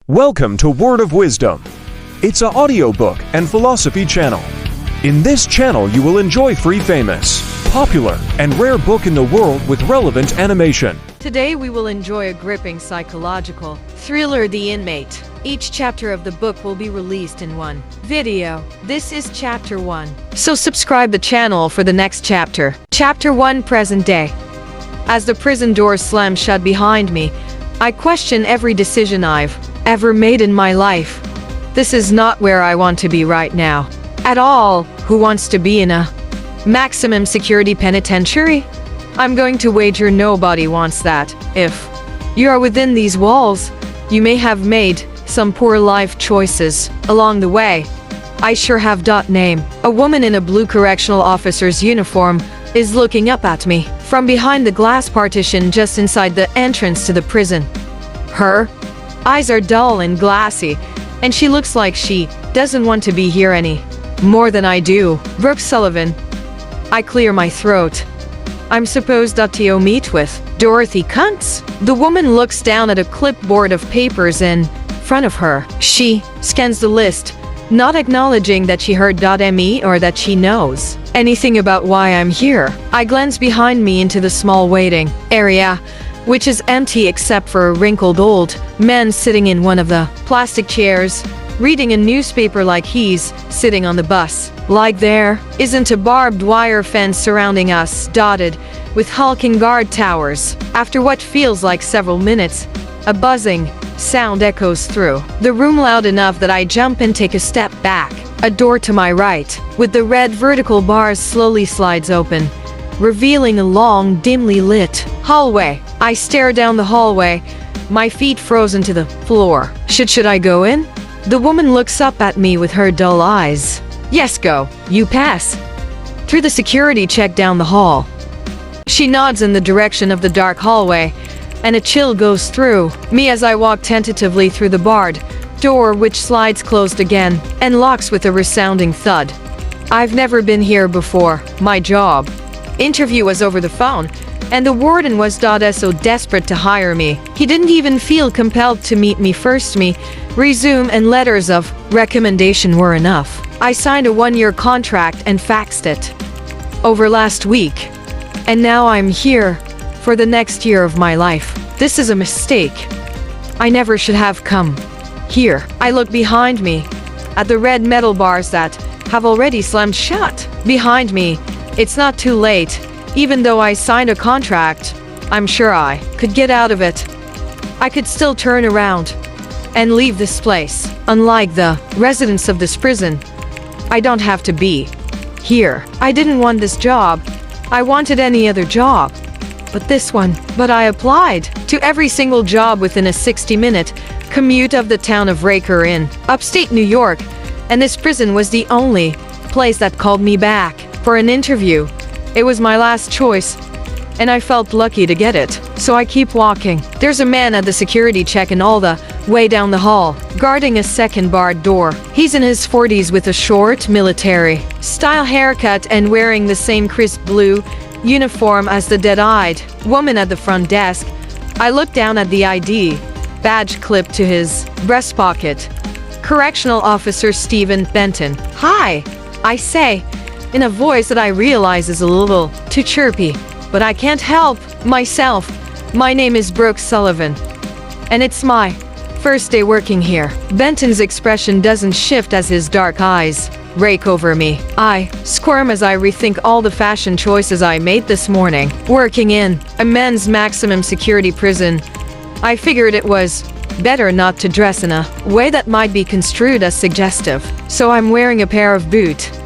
Welcome to Word of Wisdom. It's an audiobook and philosophy channel. In this channel, you will enjoy free, famous, popular, and rare book in the world with relevant animation. Today we will enjoy a gripping psychological thriller, The Inmate. Each chapter of the book will be released in one video. This is chapter 1. So subscribe the channel for the next chapter. Chapter 1, Present Day. As the prison doors slam shut behind me, I question every decision I've ever made in my life. This is not where I want to be right now. At all. Who wants to be in a maximum security penitentiary? I'm going to wager nobody wants that. If you are within these walls, you may have made some poor life choices along the way. I sure have. Name. A woman in a blue correctional officer's uniform is looking up at me from behind the glass partition just inside the entrance to the prison. Her eyes are dull and glassy, and she looks like she doesn't want to be here any more than I do. Brooke Sullivan. I clear my throat. I'm supposed to meet with Dorothy Kuntz. The woman looks down at a clipboard of papers in front of her. She scans the list, not acknowledging that she heard .me or that she knows anything about why I'm here. I glance behind me into the small waiting area, which is empty except for a wrinkled old man sitting in one of the plastic chairs, reading a newspaper like he's sitting on the bus. Like there isn't a barbed wire fence surrounding us, dotted with hulking guard towers. After what feels like several minutes, a buzzing sound echoes through the room loud enough that I jump and take a step back. A door to my right, with the red vertical bars, slowly slides open, revealing a long, dimly lit hallway. I stare down the hallway, my feet frozen to the floor. Should I go in? The woman looks up at me with her dull eyes. Yes, go. You pass through the security check down the hall. She nods in the direction of the dark hallway, and a chill goes through me as I walk tentatively through the barred door, which slides closed again and locks with a resounding thud. I've never been here before. My job interview was over the phone, and the warden was so desperate to hire me. He didn't even feel compelled to meet me first. Me resume and letters of recommendation were enough. I signed a 1-year contract and faxed it over last week, and now I'm here for the next year of my life. This is a mistake. I never should have come here. I look behind me at the red metal bars that have already slammed shut behind me. It's not too late. Even though I signed a contract, I'm sure I could get out of it. I could still turn around and leave this place. Unlike the residents of this prison, I don't have to be here. I didn't want this job. I wanted any other job, but this one. But I applied to every single job within a 60-minute commute of the town of Raker in upstate New York, and this prison was the only place that called me back for an interview. It was my last choice, and I felt lucky to get it. So I keep walking. There's a man at the security check and all the way down the hall, guarding a second barred door. He's in his 40s with a short, military-style haircut and wearing the same crisp blue uniform as the dead-eyed woman at the front desk. I look down at the ID badge clipped to his breast pocket. Correctional Officer Stephen Benton. Hi, I say, in a voice that I realize is a little too chirpy, but I can't help myself. My name is Brooke Sullivan, and it's my first day working here. Benton's expression doesn't shift as his dark eyes rake over me. I squirm as I rethink all the fashion choices I made this morning. Working in a men's maximum security prison, I figured it was better not to dress in a way that might be construed as suggestive. So I'm wearing a pair of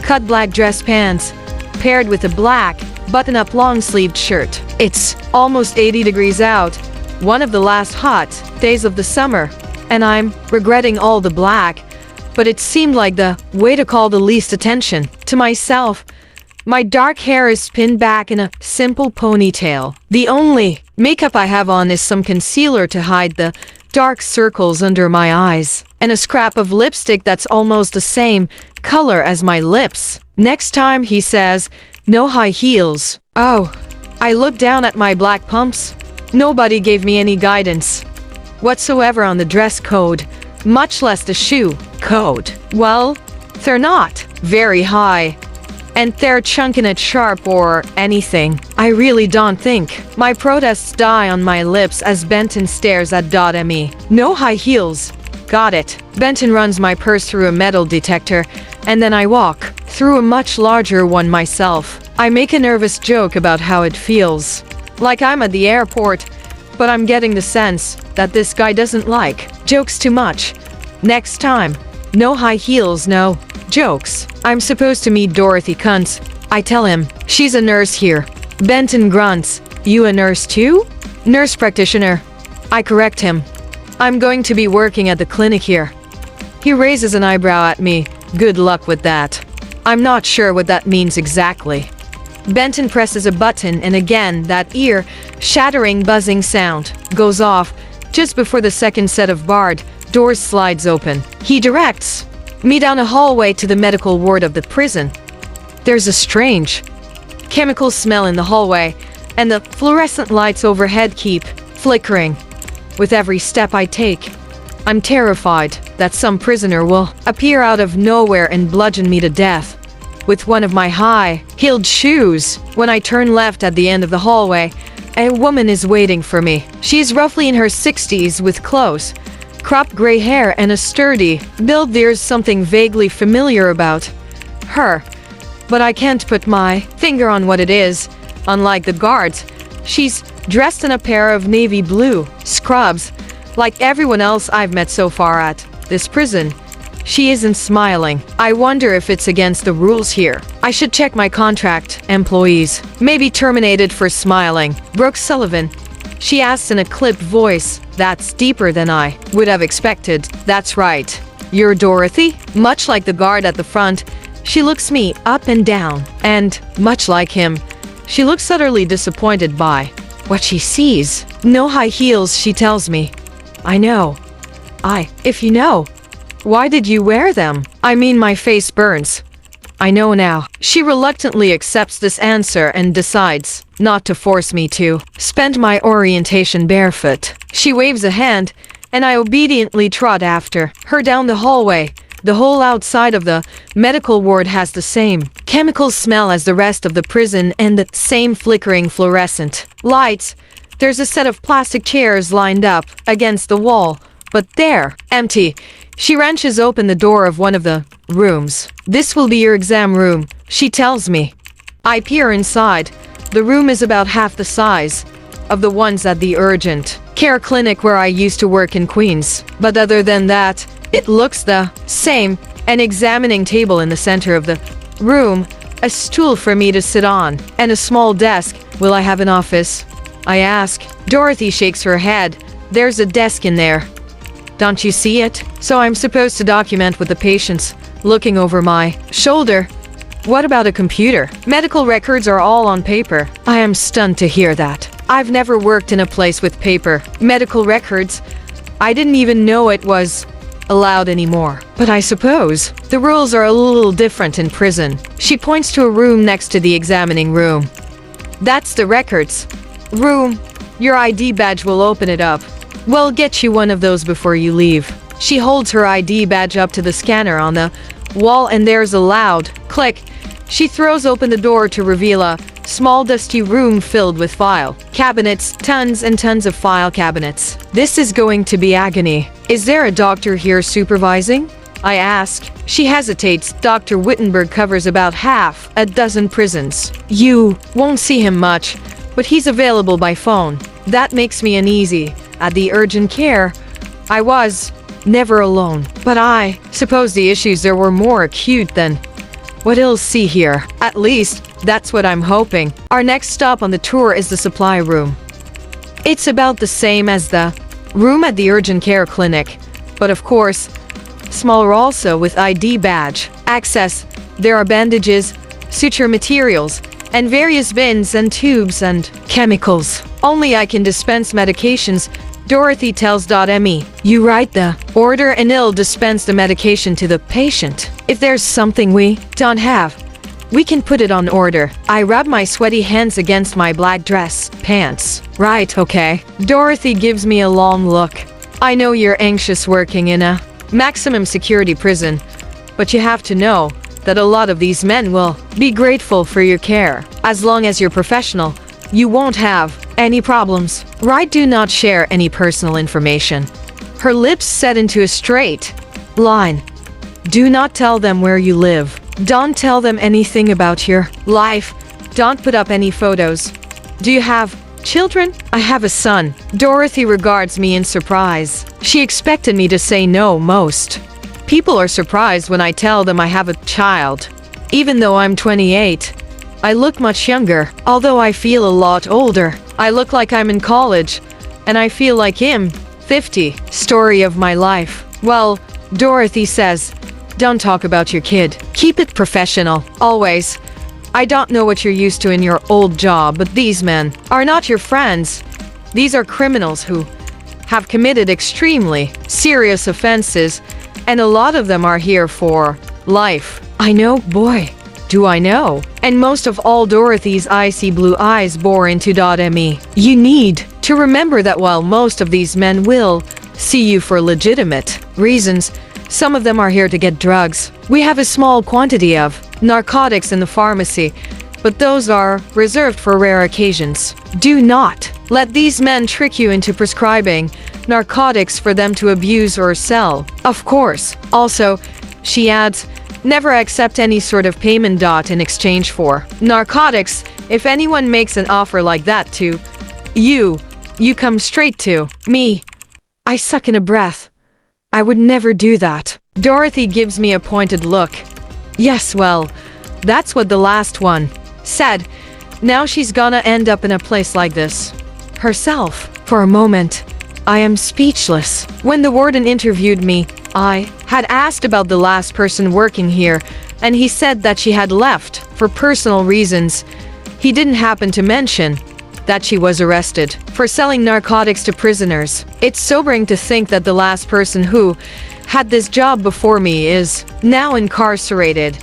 cut black dress pants, paired with a black button-up long-sleeved shirt. It's almost 80 degrees out, one of the last hot days of the summer, and I'm regretting all the black, but it seemed like the way to call the least attention to myself. My dark hair is pinned back in a simple ponytail. The only makeup I have on is some concealer to hide the dark circles under my eyes, and a scrap of lipstick that's almost the same color as my lips. Next time, he says, no high heels. Oh, I look down at my black pumps. Nobody gave me any guidance whatsoever on the dress code. much less the shoe code. Well, they're not very high. And they're chunking it sharp or anything. I really don't think. My protests die on my lips as Benton stares at .me. No high heels. Got it. Benton runs my purse through a metal detector, and then I walk through a much larger one myself. I make a nervous joke about how it feels. Like I'm at the airport, but I'm getting the sense that this guy doesn't like jokes too much. Next time, no high heels, no jokes. I'm supposed to meet Dorothy Kuntz. I tell him, she's a nurse here. Benton grunts, you a nurse too? Nurse practitioner. I correct him. I'm going to be working at the clinic here. He raises an eyebrow at me. Good luck with that. I'm not sure what that means exactly. Benton presses a button and again that ear-shattering buzzing sound goes off just before the second set of barred doors slides open. He directs me down a hallway to the medical ward of the prison. There's a strange chemical smell in the hallway, and the fluorescent lights overhead keep flickering. With every step I take, I'm terrified that some prisoner will appear out of nowhere and bludgeon me to death with one of my high-heeled shoes. When I turn left at the end of the hallway, a woman is waiting for me. She's roughly in her 60s with close cropped gray hair and a sturdy build. There's something vaguely familiar about her, but I can't put my finger on what it is. Unlike the guards, she's dressed in a pair of navy blue scrubs. Like everyone else I've met so far at this prison, she isn't smiling. I wonder if it's against the rules here. I should check my contract. Employees may be terminated for smiling. Brooke Sullivan, she asks in a clipped voice that's deeper than I would have expected. That's right. You're Dorothy? Much like the guard at the front, she looks me up and down, and, much like him, she looks utterly disappointed by what she sees. No high heels, she tells me. I know. If you know, why did you wear them? I mean, my face burns. I know now. She reluctantly accepts this answer and decides not to force me to spend my orientation barefoot. She waves a hand, and I obediently trot after her down the hallway. The whole outside of the medical ward has the same chemical smell as the rest of the prison and the same flickering fluorescent lights. There's a set of plastic chairs lined up against the wall, but they're empty. She wrenches open the door of one of the rooms. This will be your exam room, she tells me. I peer inside. The room is about half the size of the ones at the urgent care clinic where I used to work in Queens. But other than that, it looks the same. An examining table in the center of the room, a stool for me to sit on, and a small desk. Will I have an office? I ask. Dorothy shakes her head. There's a desk in there. Don't you see it? So I'm supposed to document with the patients looking over my shoulder. What about a computer? Medical records are all on paper. I am stunned to hear that. I've never worked in a place with paper medical records. I didn't even know it was allowed anymore. But I suppose the rules are a little different in prison. She points to a room next to the examining room. That's the records room. Your ID badge will open it up. We'll get you one of those before you leave. She holds her ID badge up to the scanner on the wall, and there's a loud click. She throws open the door to reveal a small dusty room filled with file cabinets, tons and tons of file cabinets. This is going to be agony. Is there a doctor here supervising? I ask. She hesitates. Dr. Wittenberg covers about half a dozen prisons. You won't see him much, but he's available by phone. That makes me uneasy. At the urgent care, I was never alone. But I suppose the issues there were more acute than what he'll see here. At least, that's what I'm hoping. Our next stop on the tour is the supply room. It's about the same as the room at the urgent care clinic, but of course, smaller also with ID badge access. There are bandages, suture materials, and various bins and tubes and chemicals. Only I can dispense medications. Dorothy tells .me. You write the order and he'll dispense the medication to the patient. If there's something we don't have, we can put it on order. I rub my sweaty hands against my black dress pants. Right, okay. Dorothy gives me a long look. I know you're anxious working in a maximum security prison, but you have to know that a lot of these men will be grateful for your care. As long as you're professional, you won't have any problems. Right? Do not share any personal information. Her lips set into a straight line. Do not tell them where you live. Don't tell them anything about your life. Don't put up any photos. Do you have children? I have a son. Dorothy regards me in surprise. She expected me to say no. Most people are surprised when I tell them I have a child. Even though I'm 28, I look much younger. Although I feel a lot older. I look like I'm in college, and I feel like I'm 50. Story of my life. Well, Dorothy says, don't talk about your kid. Keep it professional. Always. I don't know what you're used to in your old job, but these men are not your friends. These are criminals who have committed extremely serious offenses, and a lot of them are here for life. I know, boy, do I know. And most of all, Dorothy's icy blue eyes bore into .me. You need to remember that while most of these men will see you for legitimate reasons, some of them are here to get drugs. We have a small quantity of narcotics in the pharmacy, but those are reserved for rare occasions. Do not let these men trick you into prescribing narcotics for them to abuse or sell. Of course. Also, she adds, never accept any sort of payment in exchange for narcotics. If anyone makes an offer like that to you, you come straight to me. I suck in a breath. I would never do that. Dorothy gives me a pointed look. Yes, well, that's what the last one said. Now she's gonna end up in a place like this herself. For a moment, I am speechless. When the warden interviewed me, I had asked about the last person working here, and he said that she had left for personal reasons. He didn't happen to mention that she was arrested for selling narcotics to prisoners. It's sobering to think that the last person who had this job before me is now incarcerated.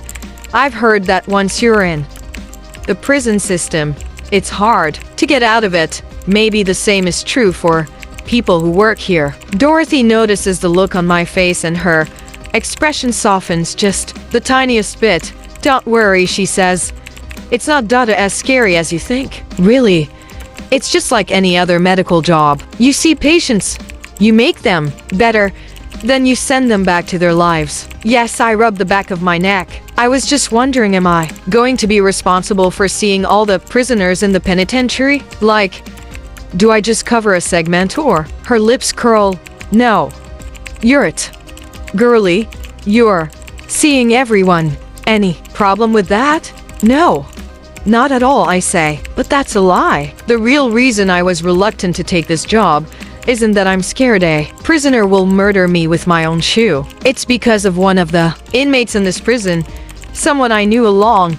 I've heard that once you're in the prison system, it's hard to get out of it. Maybe the same is true for people who work here. Dorothy notices the look on my face and her expression softens just the tiniest bit. Don't worry, she says. It's not as scary as you think. Really? It's just like any other medical job. You see patients, you make them better, then you send them back to their lives. Yes, I rubbed the back of my neck. I was just wondering, am I going to be responsible for seeing all the prisoners in the penitentiary? Like, do I just cover a segment or? Her lips curl. No. You're it. Girly, you're seeing everyone. Any problem with that? No. Not at all, I say. But that's a lie. The real reason I was reluctant to take this job isn't that I'm scared a prisoner will murder me with my own shoe. It's because of one of the inmates in this prison, someone I knew a long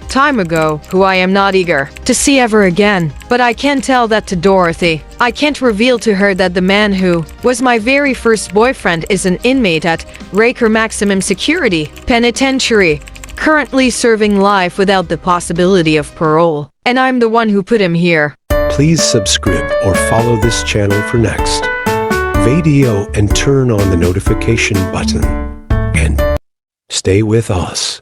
time ago, who I am not eager to see ever again. But I can tell that to Dorothy. I can't reveal to her that the man who was my very first boyfriend is an inmate at Raker Maximum Security Penitentiary, currently serving life without the possibility of parole. And I'm the one who put him here. Please subscribe or follow this channel for next video and turn on the notification button and stay with us.